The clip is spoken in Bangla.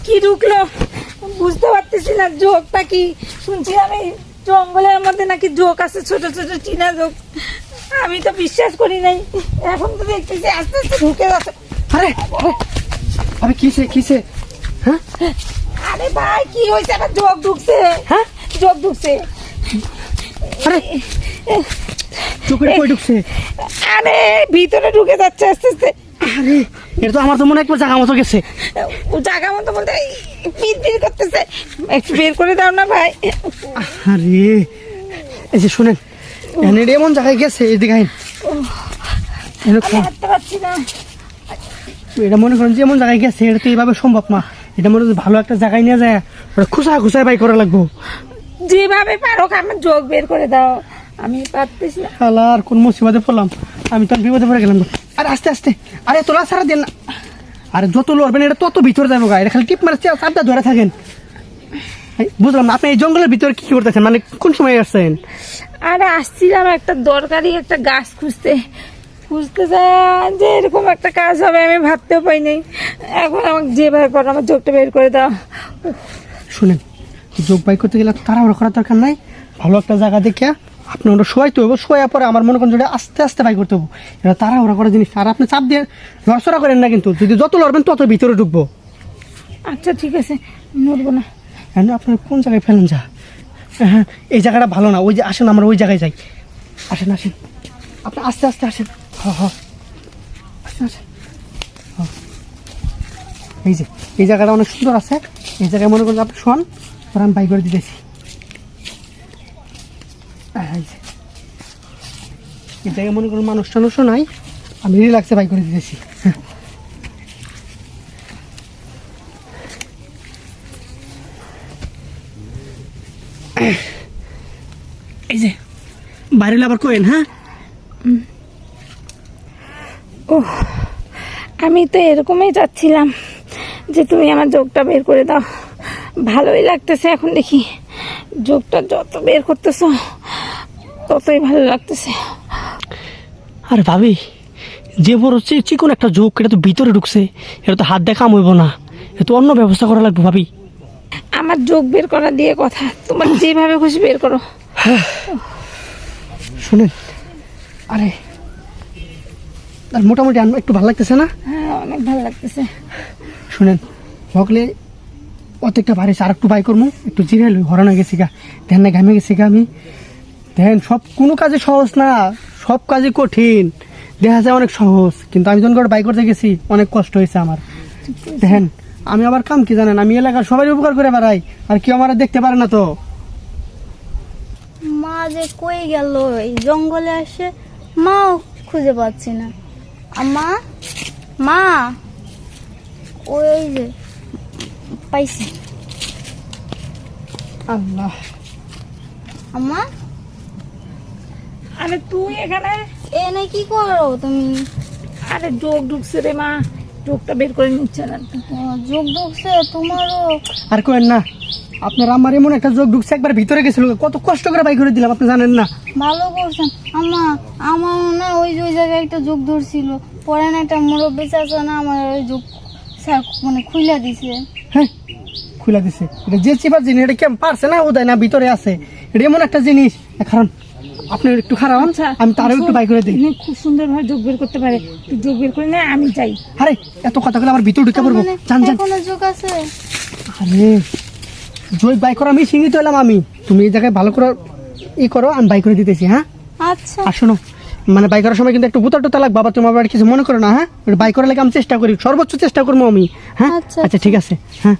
কি ঢুকলো বুঝতে পারতেছি না, জোকটা কি শুনছি আমি জঙ্গলের মধ্যে নাকি জোক আছে, ছোট ছোট টিনা জোক। আমি তো বিশ্বাস করি নাই, এখন তো দেখতেছি আস্তে আস্তে ঢুকে যাচ্ছে। আরে আরে কিসে কিসে? হ্যাঁ আরে ভাই কি হয়েছে, আবার জোক ঢুকছে। হ্যাঁ জোক ঢুকছে। আরে চোখে কই ঢুকছে? আরে ভিতরে ঢুকে যাচ্ছে আস্তে আস্তে। আরে এটা তো আমার তো মনে হয় একবার জায়গা মতো গেছে। ও জায়গা মতো বলতে পিট পিট করতেছে, একটু বের করে দাও না ভাই। আরে এই যে শুনেন, এখানে এমন জায়গায় গেছে, এদিকে আইন। আমি হাঁটতে পারছি না। এটা মনে করেন যে এমন জায়গায় গেছে, এটা তো এইভাবে সম্ভব না। এটা মনে হয় ভালো একটা জায়গায় নিয়ে যায় ওটা খুঁচায় খুঁচায় বাই করা লাগবো। যেভাবে পারো আমার যোগ বের করে দাও, আমি পারতেছি না। আর কোন মুসিবতে পড়লাম, আমি তো বিপদে পড়ে গেলাম। আরে আস্তে আস্তে, আরে তোলা সারা দেন না। আরে যত লড়বেন এটা তত ভিতরে যাবো গা, এটা খালি টিপ মারে চাপটা ধরে থাকেন। বুঝলাম না, আপনি এই জঙ্গলের ভিতরে কি করতেছেন, মানে কোন সময় আসছেন? আরে আসছিলাম একটা দরকারি একটা গাছ খুঁজতে খুঁজতে যায় যে এরকম একটা কাজ হবে আমি ভাবতেও পাই নাই। এখন আমাকে যেভাবে করো আমার যোগটা বের করে দাও। শুনেন, যোগ বাই করতে গেলে তাড়াহুড়ো করার দরকার নাই। ভালো একটা জায়গা দেখে আপনি ওটা শোয়াইতে হবে, শোয়া পরে আমার মনে করেন যেটা আস্তে আস্তে বাই করতে হবে। এটা তাড়াহুড়ো করার জিনিস। আর আপনি চাপ দিয়ে লড়চড়া করেন না, কিন্তু যদি যত লড়বেন তত ভিতরে ঢুকবো। আচ্ছা ঠিক আছে, নড়বো না। হ্যাঁ আপনার কোন জায়গায় ফেলেন যা? হ্যাঁ এই জায়গাটা ভালো না, ওই যে আসেন আমরা ওই জায়গায় যাই। আসেন আসেন, আপনি আস্তে আস্তে আসেন। হ্যাঁ আস্তে আসেন। এই যে এই জায়গাটা অনেক সুন্দর আছে, এই জায়গায় মনে করেন আপনি শোন, পরে আমি বাই করে দিতেছি। এই জায়গায় মনে করেন মানুষ টানুষও নাই, আমি রিল্যাক্সে বাই করে দিতেছি। এই যে বাইরে আবার কোয়েন। হ্যাঁ ও আমি তো এরকমই চাচ্ছিলাম যে তুমি আমার যোগটা বের করে দাও, ভালোই লাগতেছে। এখন দেখি যোগটা যত বের করতেছো ততই ভালো লাগতেছে। আরে ভাবি, যে বড় চিকন একটা যোগ, এটা তো ভিতরে ঢুকছে, এটা তো হাত দেখা হইব না, এটা তো অন্য ব্যবস্থা করা লাগবে ভাবি। আমার যোগ বের করা দিয়ে কথা, তোমার যেভাবে খুশি বের করো। শুনেন, আরে আর মোটামুটি একটু ভালো লাগতেছে না? হ্যাঁ অনেক ভালো লাগতেছে। শুনেন, সকলে অর্ধেকটা বাড়িছে, আর একটু বাই করবো, একটু জিরে লই, হরানো গেছি গা, ধ্যান না ঘামে গেছি গা আমি। দেখেন সব কোনো কাজে সহজ না, সব কাজে কঠিন। দেখা যায় অনেক সহজ, কিন্তু আমি যখন করে বাই করতে গেছি অনেক কষ্ট হয়েছে আমার। দেখেন আমি আবার কাম কি জানেন, আমি এলাকার সবাই উপকার করে বেড়াই, আর কেউ আমার দেখতে পারে না। তো মা যে কই গেল, এই জঙ্গলে আসে মাও খুঁজে পাচ্ছি না। মা মা ওই যে পাইছি। আল্লাহ, আম্মা আরে তুই এখানে? এনে কি করো তুমি? আরে যোগ ঢুকছে রে মা, যোগটা বের করে নিচ্ছে না। যোগ ঢুকছে তোমারও? আর কোয়েন না, আপনার আমার এমন একটা যোগ ঢুকছে, একবার ভিতরে গেছিল, কত কষ্ট করে বাই করে দিলাম, আপনি জানেন না। ভালো করছেন আম্মা। আমার না ওই যে ওই জায়গায় একটা যোগ ধরছিল, পরে না একটা মুরব্বী চাচা না আমার ওই যোগ স্যার মানে খুইলা দিছে। হ্যাঁ খুলে দিছে, এটা যে চিপার জিনিস, এটা কেমন পারছে না, ও দেয় না, ভিতরে আছে। এটা এমন একটা জিনিস, কারণ আপনি একটু খারাপ, আমি তারও একটু বাই করে দিই। খুব সুন্দর ভাবে যোগ বের করতে পারে, তুই যোগ বের করে না, আমি যাই। আরে এত কথা বলে আবার ভিতরে ঢুকে পড়বো, জান জান। এখনো যোগ আছে? আরে জয় বাই করা আমি সিঙ্গিত হলাম আমি, তুমি এই জায়গায় ভালো করে ই করো, আমি বাই করে দিতেছি। হ্যাঁ আচ্ছা। আর শোনো, মানে বাই করার সময় কিন্তু একটু বুতা টুতা লাগবে, বাবা তোমার বাড়ি কিছু মনে করো না। হ্যাঁ বাই করার লাগে আমি চেষ্টা করি, সর্বোচ্চ চেষ্টা করবো আমি। হ্যাঁ আচ্ছা, আচ্ছা ঠিক আছে। হ্যাঁ